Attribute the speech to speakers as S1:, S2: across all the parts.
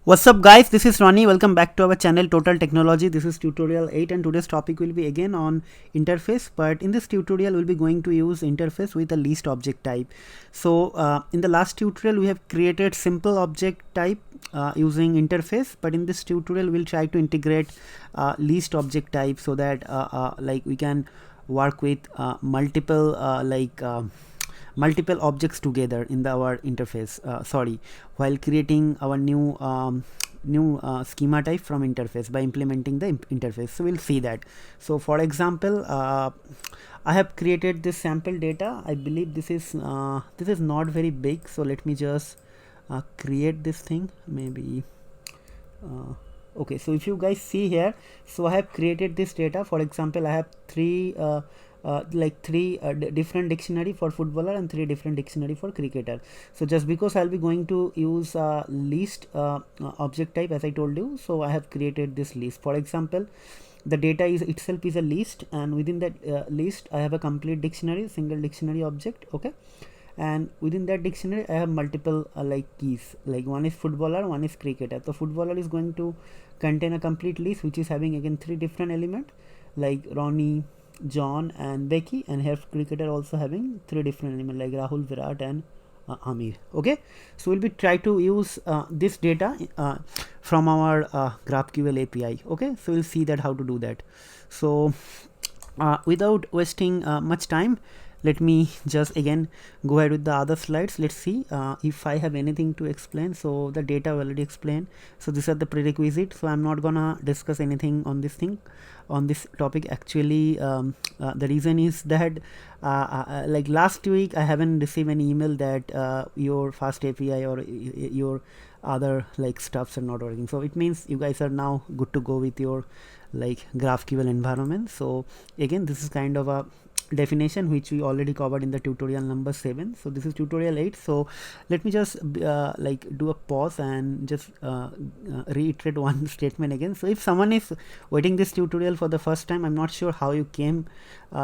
S1: What's up guys, this is Ronnie. Welcome back to our channel Total Technology. This is tutorial 8 and today's topic will be again on interface, but in this tutorial we'll be going to use interface with a list object type. So in the last tutorial we have created simple object type using interface, but in this tutorial we'll try to integrate list object type so that like we can work with multiple objects together in our interface, while creating our new schema type from interface by implementing the interface. So we'll see that. So for example, I have created this sample data. I believe this is not very big, so let me just create this thing. Maybe okay, so if you guys see here, so I have created this data. For example, I have three different dictionary for footballer and 3 different dictionary for cricketer. So just because I'll be going to use list object type, as I told you, so I have created this list. For example, the data is itself is a list, and within that list I have a complete dictionary, single dictionary object. Okay, and within that dictionary I have multiple keys, like one is footballer, one is cricketer. So footballer is going to contain a complete list which is having again 3 different elements like Ronnie, John and Becky, and here cricketer also having 3 different elements like Rahul, Virat and Amir. Okay, so we'll be try to use this data from our GraphQL API. Okay, so we'll see that how to do that. So without wasting much time, let me just again go ahead with the other slides. Let's see if I have anything to explain. So the data already explained, so these are the prerequisites, so I'm not gonna discuss anything on this thing, on this topic. Actually the reason is that like last week I haven't received any email that your fast API or your other stuffs are not working. So it means you guys are now good to go with your GraphQL environment. So again, this is kind of a definition which we already covered in the tutorial number 7. So this is tutorial 8. So let me just do a pause and just reiterate one statement again. So if someone is waiting this tutorial for the first time, I'm not sure how you came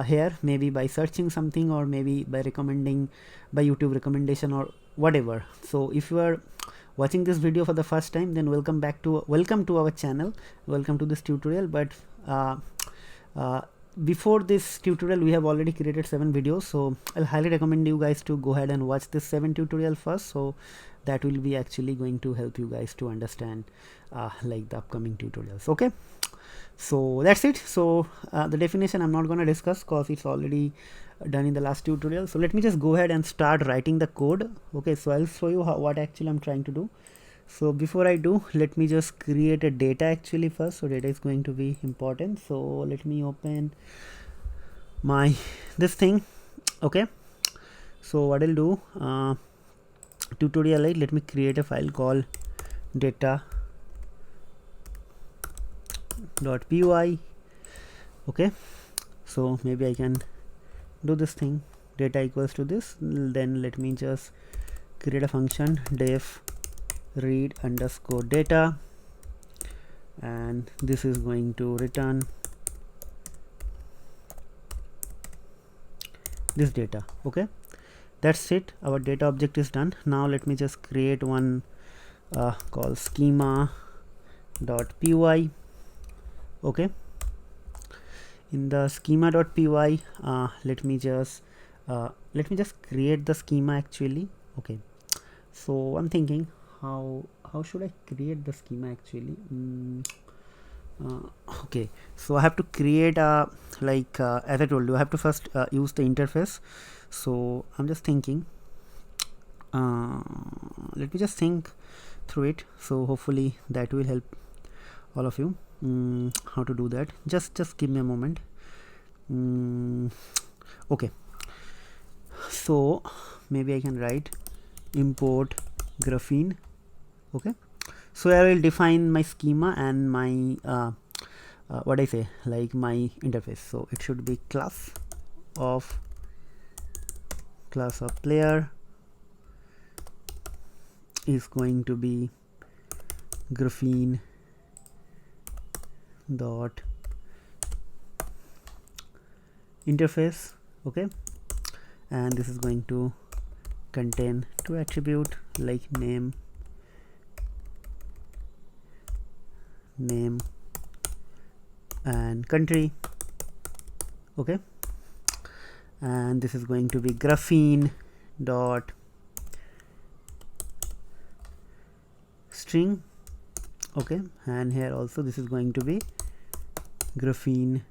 S1: here, maybe by searching something or maybe by recommending, by YouTube recommendation or whatever. So if you are watching this video for the first time, then welcome to our channel, welcome to this tutorial. But before this tutorial we have already created 7 videos, so I'll highly recommend you guys to go ahead and watch this 7 tutorial first, so that will be actually going to help you guys to understand the upcoming tutorials. Okay, so that's it. So the definition I'm not going to discuss because it's already done in the last tutorial. So let me just go ahead and start writing the code. Okay, so I'll show you what actually I'm trying to do. So before I do, let me just create a data actually first. So data is going to be important, so let me open my this thing. Okay, so what I'll do, tutorial 8, let me create a file called data.py. okay, so maybe I can do this thing, data equals to this, then let me just create a function def read underscore data, and this is going to return this data. Okay, that's it, our data object is done. Now let me just create one called schema.py. okay, in the schema.py let me just create the schema actually. Okay, so I'm thinking how should I create the schema actually. Okay, so I have to create a as I told you, I have to first use the interface. So I'm just thinking, let me just think through it, so hopefully that will help all of you how to do that. Just give me a moment. Okay, so maybe I can write import graphene. Okay, so I will define my schema and my what I say, my interface. So it should be class of player is going to be graphene dot interface. Okay, and this is going to contain 2 attribute like name name and country. Okay, and this is going to be graphene dot string. Okay, and here also this is going to be graphene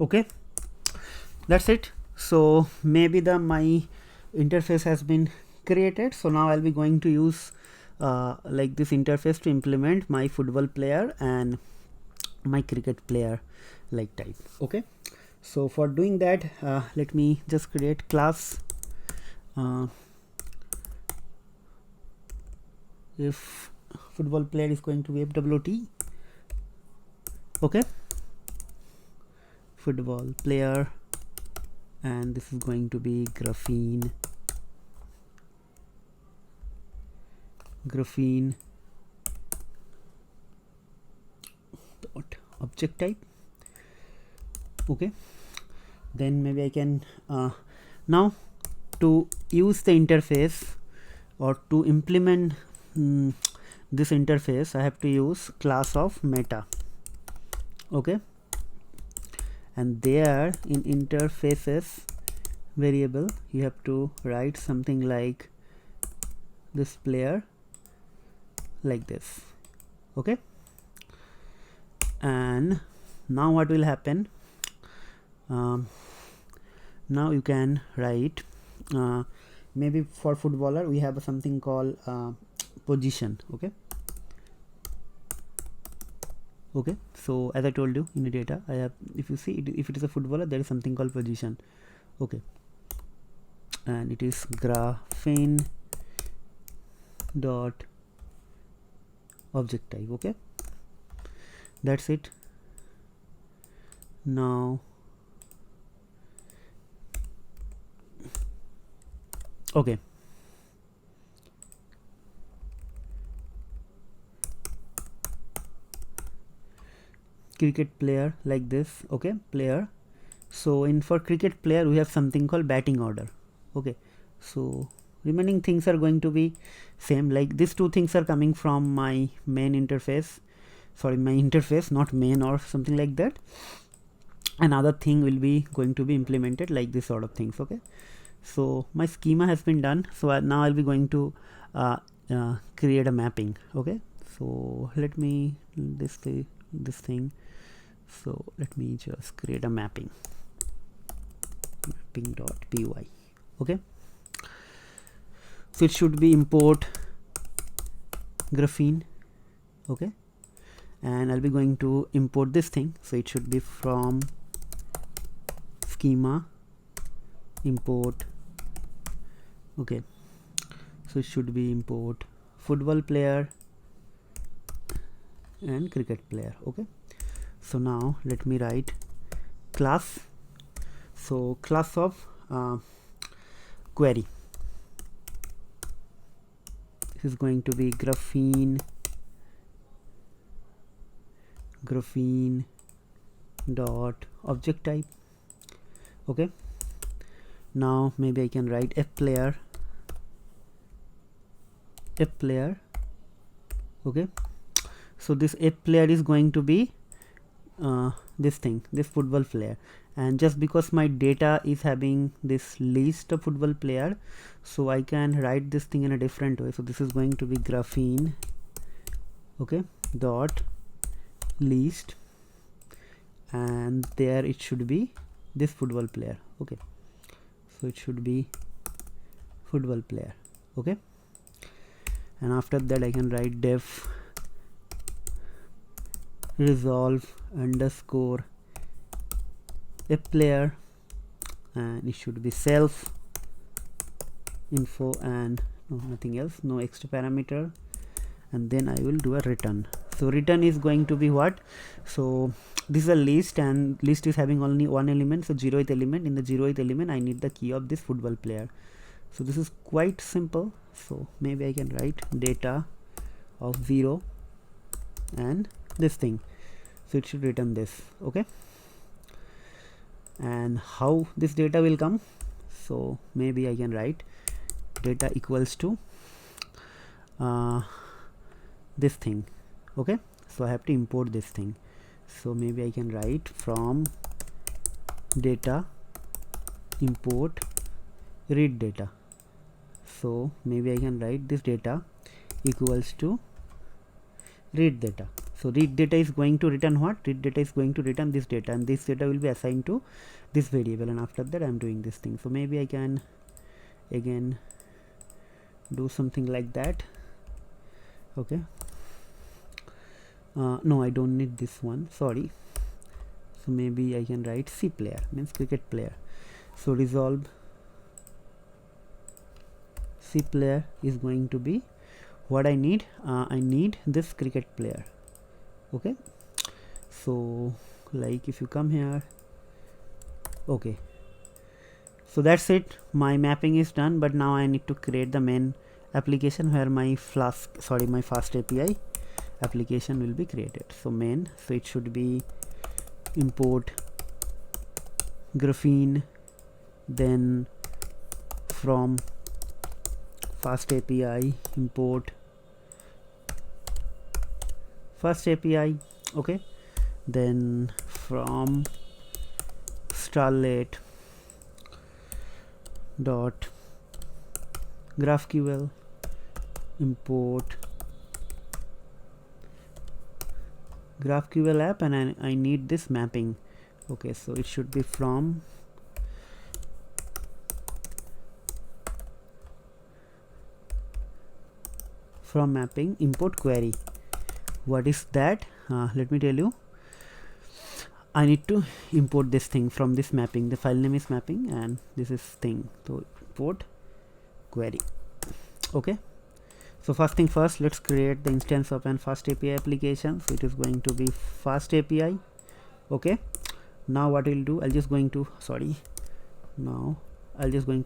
S1: okay, that's it. So maybe my interface has been created. So now I'll be going to use like this interface to implement my football player and my cricket player like type. Okay, so for doing that, let me just create class if football player is going to be FWT. Okay, football player, and this is going to be graphene dot object type. Okay, then maybe I can now to use the interface or to implement this interface, I have to use class of meta. Okay, and there in interfaces variable you have to write something like this player like this. Okay, and now what will happen, now you can write maybe for footballer we have something called position. Okay, so as I told you in the data I have, if you see it, if it is a footballer there is something called position. Okay, and it is graphene dot object type. Okay, that's it. Now okay, cricket player like this. Okay, player. So in for cricket player we have something called batting order. Okay, so remaining things are going to be same, like these two things are coming from my main interface, sorry, my interface, not main or something like that. Another thing will be going to be implemented like this sort of things. Okay, so my schema has been done. So now I'll be going to create a mapping. Okay, so let me this thing, so let me just create a mapping .py. Okay, so it should be import graphene. Okay, and I'll be going to import this thing, so it should be from schema import. Okay, so it should be import football player and cricket player. Okay, so now let me write class, so class of query, this is going to be graphene dot object type. Okay, now maybe I can write f player. Okay, so this f player is going to be this thing, this football player, and just because my data is having this list of football player, so I can write this thing in a different way. So this is going to be graphene, okay, dot list, and there it should be this football player. Okay, so it should be football player. Okay, and after that I can write def resolve underscore a player, and it should be self info and nothing else, no extra parameter, and then I will do a return. So return is going to be what? So this is a list, and list is having only one element, so 0th element. In the 0th element I need the key of this football player. So this is quite simple. So maybe I can write data of 0 and this thing, so it should return this. Okay, And how this data will come? So maybe I can write data equals to this thing. Okay, so I have to import this thing. So maybe I can write from data import read data. So maybe I can write this data equals to read data. So read data is going to return what? Read data is going to return this data, and this data will be assigned to this variable, and after that I am doing this thing. So maybe I can again do something like that. Okay, no, I don't need this one, sorry. So maybe I can write C player, means cricket player. So resolve C player is going to be what I need. I need this cricket player. Okay, so like if you come here, okay, so that's it, my mapping is done. But now I need to create the main application where my my fast API application will be created. So main, so it should be import graphene, then from fast API import fast API. Okay, then from starlet dot GraphQL import GraphQL app, and I need this mapping. Okay, so it should be from mapping import query. What is that? Let me tell you. I need to import this thing from this mapping. The file name is mapping and this is thing. So import query. Okay, so first thing first, let's create the instance of an fast API application. So it is going to be fast API. Okay, now what I'll do, I'll just going to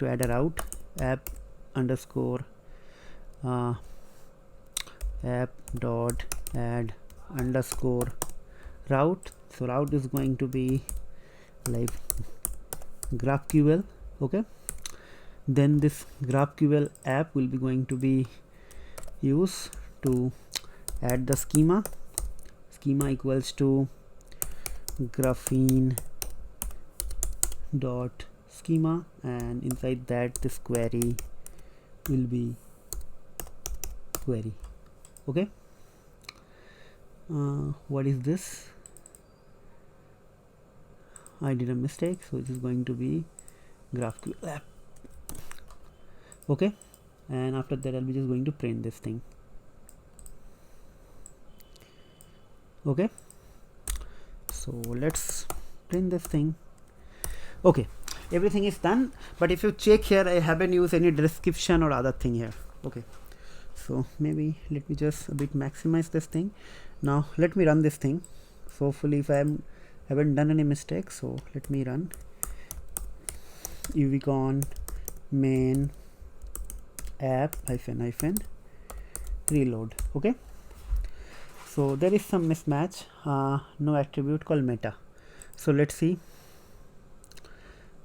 S1: add a route app underscore app dot add underscore route. So route is going to be like GraphQL. Okay, then this GraphQL app will be going to be used to add the schema equals to graphene dot schema, and inside that this query will be query. Okay, what is this? I did a mistake, so it is going to be GraphQL app. Okay, and after that I'll be just going to print this thing. Okay, so let's print this thing. Okay, everything is done, but if you check here, I haven't used any description or other thing here. Okay, so maybe let me just a bit maximize this thing. Now let me run this thing. So hopefully if I haven't done any mistakes, so let me run uvcon main app hyphen reload. Okay, so there is some mismatch, no attribute called meta. So let's see,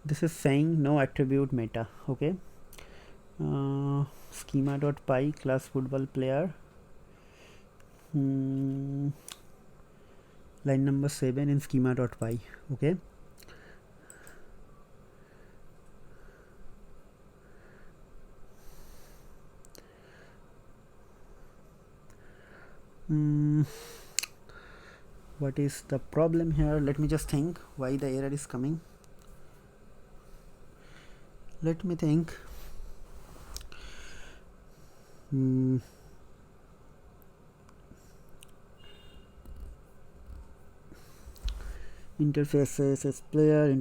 S1: this is saying no attribute meta. Okay, schema.py class football player, line number 7 in schema.py. Okay, what is the problem here? Let me just think why the error is coming. Let me think. Interfaces is player,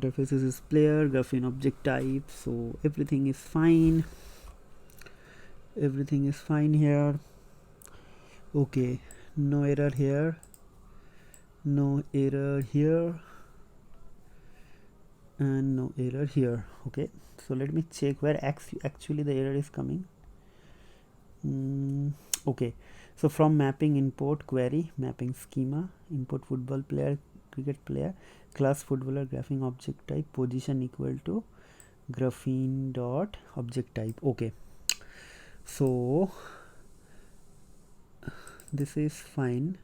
S1: graphene object type, so everything is fine. Here. Okay, no error here, and no error here. Okay, so let me check where actually the error is coming. Okay, so from mapping import query, mapping schema, import football player, cricket player, class footballer, graphene object type, position equal to graphene dot object type. Okay, so this is fine.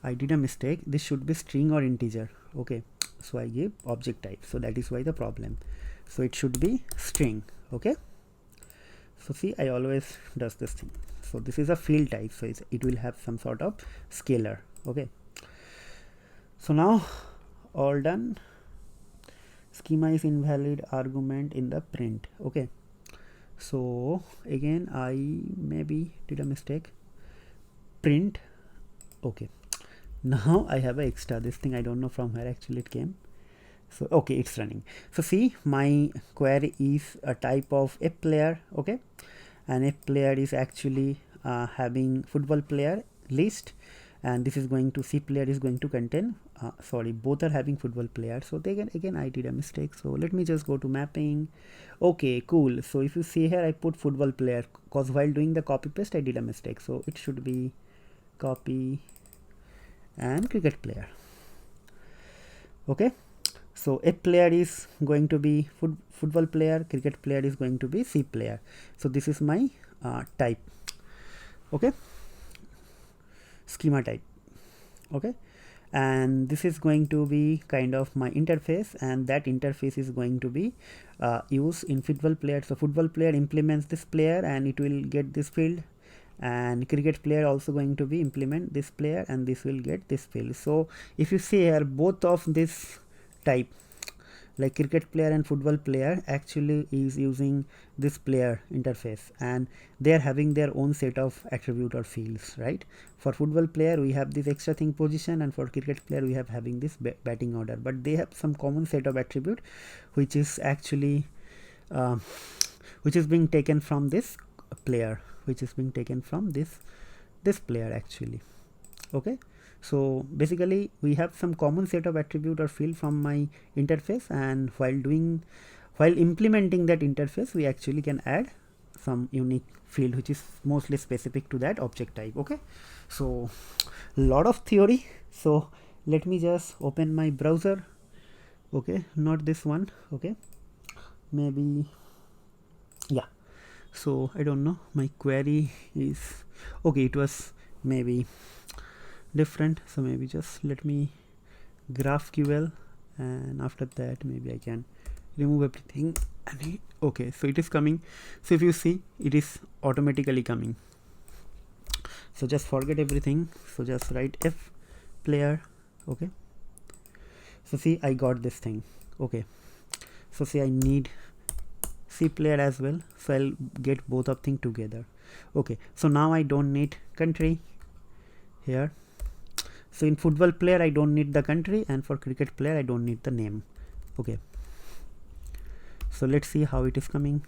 S1: I did a mistake. This should be string or integer. Okay, so I give object type, so that is why the problem. So it should be string. Okay, so see, I always does this thing. So this is a field type, so it will have some sort of scalar. Okay, so now all done. Schema is invalid argument in the print. Okay, so again I maybe did a mistake. Print. Okay, now I have a extra this thing. I don't know from where actually it came. So okay, it's running. So see, my query is a type of a player. Okay, and a player is actually having football player list, and this is going to C player is going to contain sorry, both are having football player. So they again I did a mistake, so let me just go to mapping. Okay, cool. So if you see here, I put football player because while doing the copy paste I did a mistake, so it should be copy and cricket player. Okay, so a player is going to be football player, cricket player is going to be C player. So this is my type. Okay, schema type. Okay, and this is going to be kind of my interface, and that interface is going to be used in football player. So football player implements this player and it will get this field, and cricket player also going to be implement this player and this will get this field. So if you see here, both of this type like cricket player and football player actually is using this player interface, and they are having their own set of attribute or fields, right? For football player we have this extra thing position, and for cricket player we have having this batting order, but they have some common set of attribute which is actually which is being taken from this player, which is being taken from this player actually. Okay, so basically we have some common set of attribute or field from my interface, and while implementing that interface we actually can add some unique field which is mostly specific to that object type. Okay, so lot of theory. So let me just open my browser. Okay, not this one. Okay, maybe, yeah. So I don't know, my query is okay, it was maybe different, so maybe just let me GraphQL, and after that maybe I can remove everything. Okay, so it is coming. So if you see, it is automatically coming. So just forget everything, so just write F player. Okay, so see, I got this thing. Okay, so see, I need C player as well, so I'll get both of things together. Okay, so now I don't need country here. So in football player I don't need the country, and for cricket player I don't need the name. Okay, so let's see how it is coming.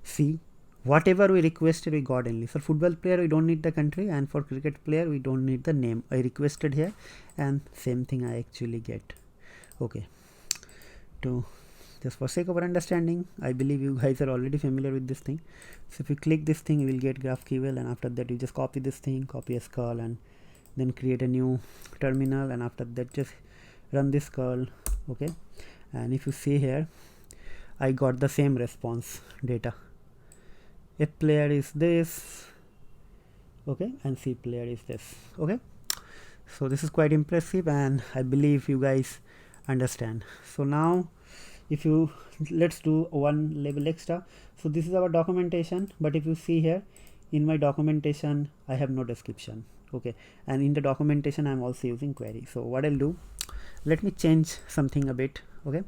S1: See, whatever we requested we got only. For football player we don't need the country, and for cricket player we don't need the name. I requested here and same thing I actually get. Okay, to just for sake of our understanding, I believe you guys are already familiar with this thing. So if you click this thing, you will get GraphQL, and after that you just copy this thing, copy a curl, and then create a new terminal, and after that just run this curl. Okay, and if you see here, I got the same response data. A player is this, okay, and C player is this. Okay, so this is quite impressive, and I believe you guys understand. So now if you let's do one level extra. So this is our documentation, but if you see here in my documentation I have no description. Okay, and in the documentation I'm also using query. So what I'll do, let me change something a bit. Okay,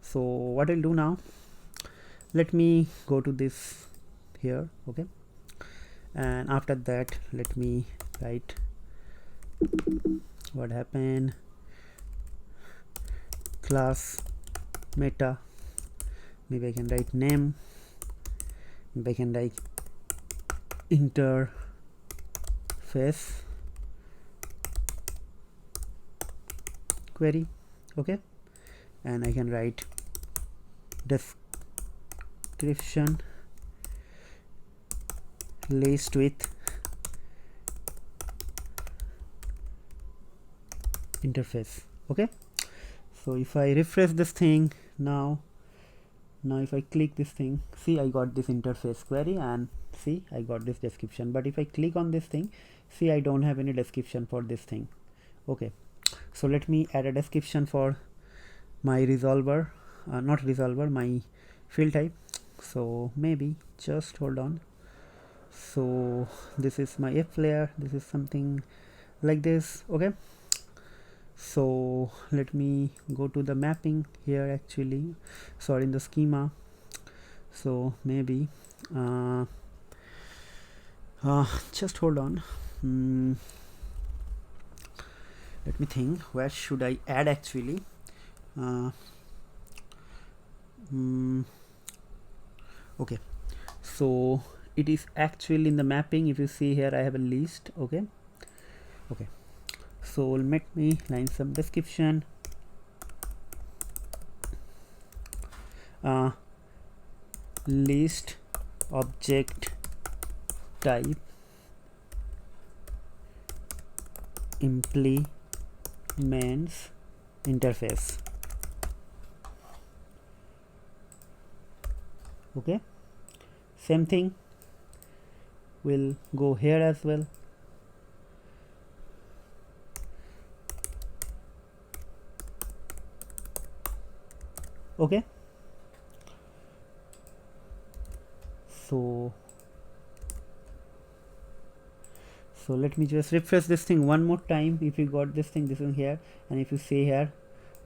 S1: so what I'll do now, let me go to this here. Okay, and after that let me write what happened, class meta, maybe I can write name, maybe I can write interface, query. Okay, and I can write description list with interface. Okay, so if I refresh this thing now if I click this thing, see I got this interface query, and see I got this description. But if I click on this thing, see I don't have any description for this thing. Okay, so let me add a description for my resolver, not resolver, my field type. So maybe just hold on. So this is my if layer, this is something like this. Okay, so let me go to the mapping here, actually sorry, in the schema. So maybe just hold on. Let me think, where should I add actually. Okay, so it is actually in the mapping. If you see here, I have a list. Okay, so let me line some description. List object type implements interface. Okay, same thing will go here as well. Okay, so let me just refresh this thing one more time. If you got this thing, this is here, and if you see here,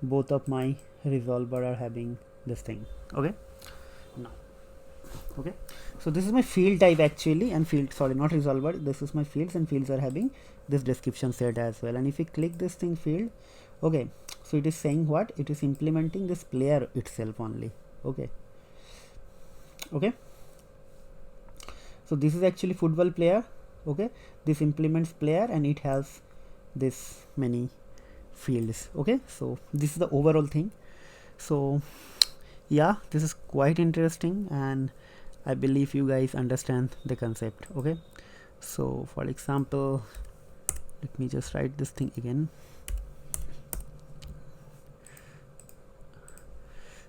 S1: both of my resolver are having this thing. Okay, now okay, so this is my field type actually, and field, sorry, not resolver, this is my fields, and fields are having this description set as well. And if you click this thing field, okay, so it is saying what? It is implementing this player itself only. Okay, so this is actually football player. Okay, this implements player, and it has this many fields. Okay, so this is the overall thing. So yeah, this is quite interesting, and I believe you guys understand the concept. Okay, so for example, let me just write this thing again.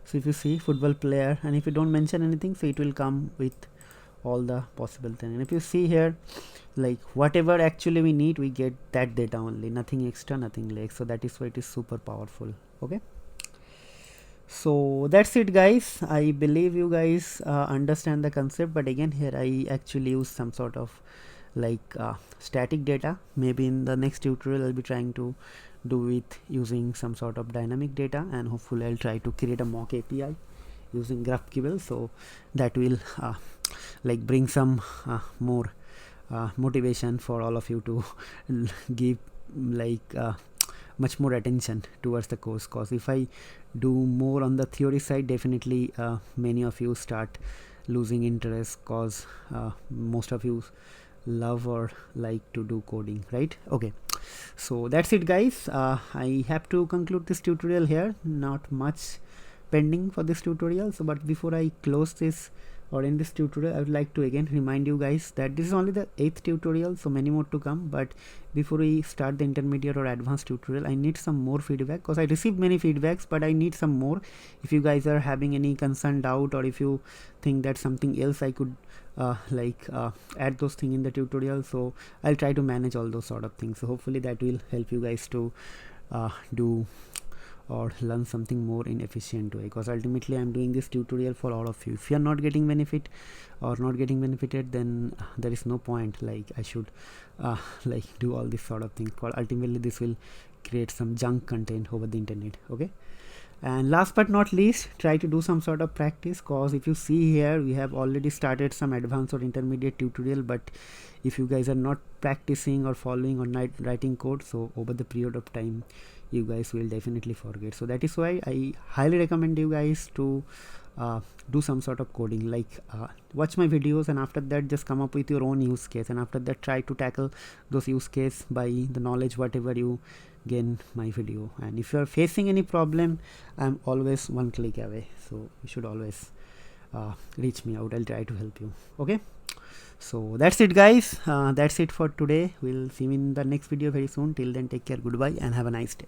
S1: So if you see football player, and if you don't mention anything, so it will come with all the possible thing. And if you see here, like whatever actually we need, we get that data only, nothing extra, nothing less. So that is why it is super powerful. Okay, so that's it guys. I believe you guys understand the concept, but again here I actually use some sort of like static data. Maybe in the next tutorial I'll be trying to do it using some sort of dynamic data, and hopefully I'll try to create a mock API using GraphQl, so that will like bring some more motivation for all of you to give like much more attention towards the course. Cause if I do more on the theory side, definitely many of you start losing interest, cause most of you love or like to do coding, right? Okay, so that's it guys. I have to conclude this tutorial here. Not much pending for this tutorial. So but before I close this or in this tutorial, I would like to again remind you guys that this is only the 8th tutorial, so many more to come. But before we start the intermediate or advanced tutorial, I need some more feedback, because I received many feedbacks, but I need some more. If you guys are having any concern, doubt, or if you think that something else I could add those things in the tutorial, so I'll try to manage all those sort of things. So hopefully that will help you guys to do or learn something more in efficient way, because ultimately I'm doing this tutorial for all of you. If you are not getting benefit or not getting benefited, then there is no point like I should like do all this sort of thing, because ultimately this will create some junk content over the internet. Okay, and last but not least, try to do some sort of practice, cause if you see here, we have already started some advanced or intermediate tutorial, but if you guys are not practicing or following or not writing code, so over the period of time you guys will definitely forget. So that is why I highly recommend you guys to do some sort of coding, like watch my videos, and after that just come up with your own use case, and after that try to tackle those use case by the knowledge whatever you gain my video. And if you are facing any problem, I'm always one click away, so you should always reach me out. I'll try to help you. Okay, So that's it, guys. That's it for today. We'll see you in the next video very soon. Till then, take care, goodbye, and have a nice day.